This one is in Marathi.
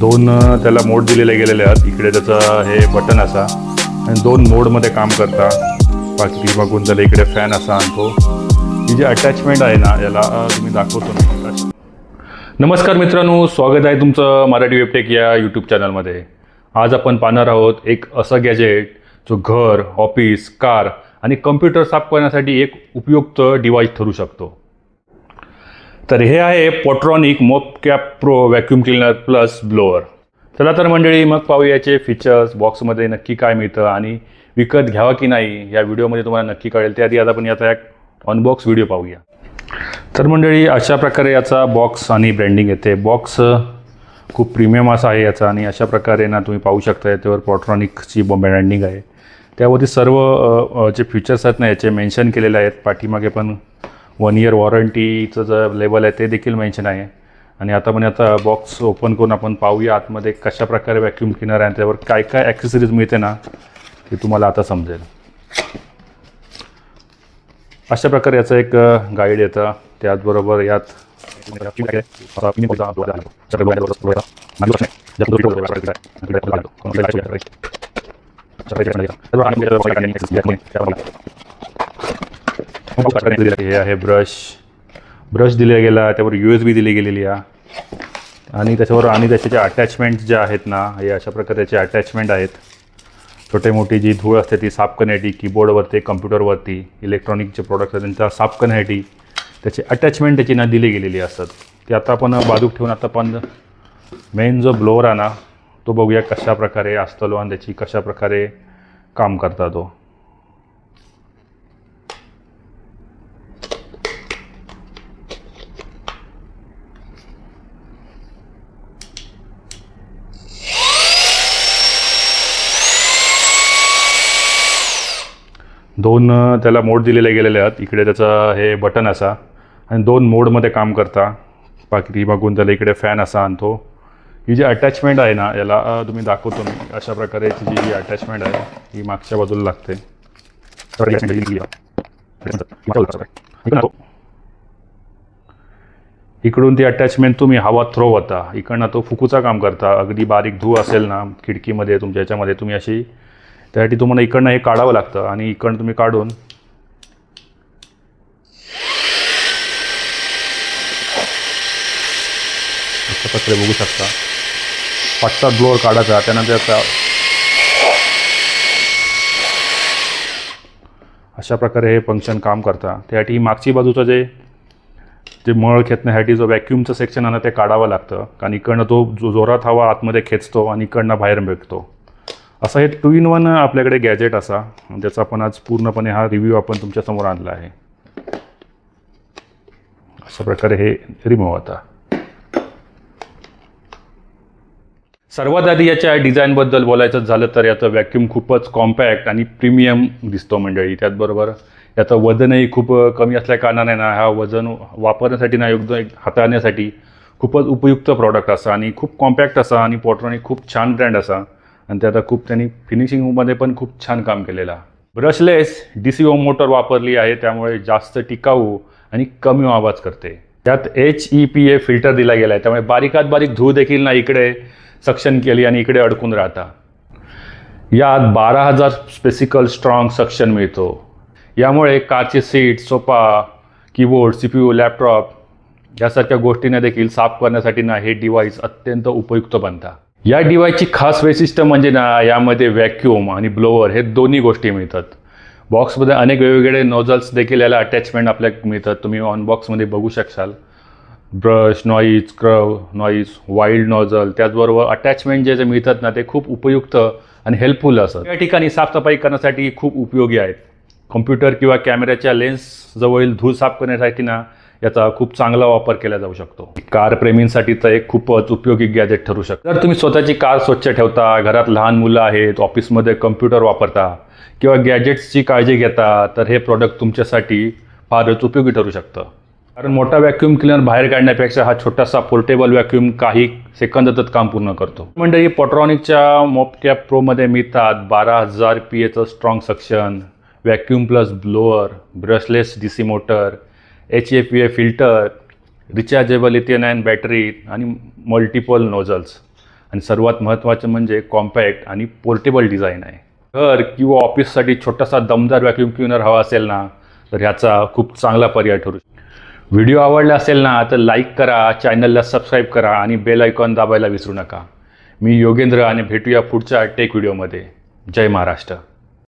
दोन त्याला मोड दिलेले गेलेले आहेत. इकडे त्याचं हे बटन असा आणि दोन मोडमध्ये काम करता. बाकी बघून त्याला इकडे फॅन असा आणतो. ही जी अटॅचमेंट आहे ना याला तुम्ही दाखवतो ना. नमस्कार मित्रांनो, स्वागत आहे तुमचं मराठी वेबटेक या यूट्यूब चॅनलमध्ये. आज आपण पाहणार आहोत एक असं गॅजेट जो घर, ऑफिस, कार आणि कम्प्युटर साफ करण्यासाठी एक उपयुक्त डिव्हाइस ठरू शकतो. तर हे आहे Portronics Mopcap Pro vacuum cleaner plus blower. चला तर मंडळी, मग पाहूया याचे फीचर्स, बॉक्समध्ये नक्की काय मिळतं आणि विकत घ्यावं की नाही या व्हिडिओमध्ये तुम्हाला नक्की कळेल. त्याआधी आज आपण याचा एक अनबॉक्स व्हिडिओ पाहूया. तर मंडळी, अशा प्रकारे याचा बॉक्स आणि ब्रँडिंग येते. बॉक्स खूप प्रीमियम असा आहे याचा आणि अशा प्रकारे ना तुम्ही पाहू शकता याच्यावर पोट्रॉनिकची ब्रँडिंग आहे. त्यावरती सर्व जे फीचर्स आहेत ना याचे मेन्शन केलेले आहेत. पाठीमागे पण 1 इयर वॉरंटीचं जे लेवल आहे ते देखील मेन्शन आहे. आणि आता पण याचा बॉक्स ओपन करून आपण पाहूया आतमध्ये कशा प्रकारे व्हॅक्यूम क्लीनर आहे, त्यावर काय काय ॲक्सेसरीज मिळते ना ते तुम्हाला आता समजेल. अशा प्रकारे याचं एक गाईड येतं. त्याचबरोबर यात हे आहे ब्रश दिला गेला, त्यावर USB दिली गेलेली आहे आणि त्याच्यावर आणि त्याचे अटॅचमेंट जे आहेत ना हे अशा प्रकारे त्याचे अटॅचमेंट आहेत. छोटे मोठी जी धूळ असते ती साफ करण्यासाठी कीबोर्डवरती, कम्प्युटरवरती इलेक्ट्रॉनिक जे प्रोडक्ट्स आहेत त्यांचा साफ करण्यासाठी त्याचे अटॅचमेंट त्याची ना दिली गेलेली असतात. ते आता आपण बाजूक ठेवून आता पण मेन जो ब्लोअर आहे ना तो बघूया कशा प्रकारे असतो आणि त्याची कशा प्रकारे काम करता तो. दोन त्याला मोड दिलेले गेलेले आहेत. इकडे त्याचं हे बटन असा आणि दोन मोडमध्ये काम करता. बाकी बघून त्याला इकडे फॅन असा आणतो. ही जी अटॅचमेंट आहे ना याला तुम्ही दाखवतो मी. अशा प्रकारे जी अटॅचमेंट आहे ही मागच्या बाजूला लागते. इकडून ती अटॅचमेंट तुम्ही हवा थ्रो होता, इकडनं तो फुकूचा काम करता. अगदी बारीक धूळ असेल ना खिडकीमध्ये तुमच्या याच्यामध्ये तुम्ही अशी त्यासाठी तुम्हाला इकडनं हे काढावं लागतं आणि इकडनं तुम्ही काढून अशा प्रकारे बघू शकता. 5-7 ब्लोअर काढायचा, त्यानंतर त्याचा अशा प्रकारे हे फंक्शन काम करता. त्यासाठी मागची बाजूचं जे मळ खेचण्यासाठी जो व्हॅक्यूमचं सेक्शन आहे ना ते काढावं लागतं, कारण इकडनं तो जोरात हवा आतमध्ये खेचतो आणि इकडनं बाहेर फेकतो. असं हे 2-in-1 आपल्याकडे गॅजेट असा, ज्याचा आपण आज पूर्णपणे हा रिव्ह्यू आपण तुमच्यासमोर आणला आहे. अशा प्रकारे हे रिमूव्ह होता. सर्वात आधी याच्या डिझाईनबद्दल बोलायचं झालं तर याचं व्हॅक्यूम खूपच कॉम्पॅक्ट आणि प्रीमियम दिसतो मंडळी. त्याचबरोबर याचं वजनही खूप कमी असल्या कारणाने ना हा वजन वापरण्यासाठी ना योग्य हाताळण्यासाठी खूपच उपयुक्त प्रॉडक्ट असा आणि खूप कॉम्पॅक्ट असा आणि पोट्रॉनिक खूप छान ब्रँड असा आणि त्यात खूप त्यांनी फिनिशिंगमध्ये पण खूप छान काम केलेलं. ब्रशलेस DCO मोटर वापरली आहे, त्यामुळे जास्त टिकाऊ आणि कमी आवाज करते. त्यात HEPA फिल्टर दिला गेला आहे, त्यामुळे बारीकात बारीक धूळ देखील ना इकडे सक्शन केली आणि इकडे अडकून राहता. यात 12,000 स्पेसिकल स्ट्रॉंग सक्शन मिळतो. यामुळे कारचे seat, sofa, keyboard, CPU, laptop यासारख्या गोष्टींना देखील साफ करण्यासाठी ना हे डिव्हाइस अत्यंत उपयुक्त बनतात. या डिव्हाइसची खास वैशिष्ट्य म्हणजे ना यामध्ये व्हॅक्यूम आणि ब्लोअर हे दोन्ही गोष्टी मिळतात. बॉक्समध्ये अनेक वेगवेगळे नोझल्स देखील याला अटॅचमेंट आपल्याला मिळतात. तुम्ही ऑन बॉक्समध्ये बघू शकाल. Brush, noise, scrub, noise, wild nozzle, त्याचबरोबर अटॅचमेंट जे मिळतात ना ते खूप उपयुक्त आणि हेल्पफुल असतात. या ठिकाणी साफसफाई करण्यासाठी खूप उपयोगी आहेत. कॉम्प्युटर किंवा कॅमेऱ्याच्या लेन्स जवळील धूळ साफ करण्यासाठी ना याचा खूप चांगला वापर केला जाऊ शकतो. कार प्रेमींसाठी तर एक खूपच उपयोगी गॅजेट ठरू शकतं. जर तुम्ही स्वतःची कार स्वच्छ ठेवता, घरात लहान मुलं आहेत, ऑफिसमध्ये कम्प्युटर वापरता किंवा गॅजेट्सची काळजी घेता, तर हे प्रॉडक्ट तुमच्यासाठी फारच उपयोगी ठरू शकतं. कारण मोठा व्हॅक्यूम क्लीनर बाहेर काढण्यापेक्षा हा छोटासा पोर्टेबल व्हॅक्यूम काही सेकंदातच काम पूर्ण करतो. म्हणजे पोट्रॉनिकच्या मोपकॅप प्रोमध्ये मिळतात 12,000 PAचं strong suction, vacuum plus blower, brushless DC motor, HEPA filter, rechargeable lithium ion battery आणि मल्टिपल नोझल्स आणि सर्वात महत्त्वाचं म्हणजे कॉम्पॅक्ट आणि पोर्टेबल डिझाईन आहे. घर किंवा ऑफिससाठी छोटासा दमदार व्हॅक्यूम क्लिनर हवा असेल ना, तर ह्याचा खूप चांगला पर्याय ठरू शकतो. व्हिडिओ आवडला असेल ना तर लाईक करा, चॅनलला सबस्क्राईब करा आणि बेल आयकॉन दाबायला विसरू नका. मी योगेंद्र आणि भेटूया पुढच्या टेक व्हिडिओमध्ये. जय महाराष्ट्र.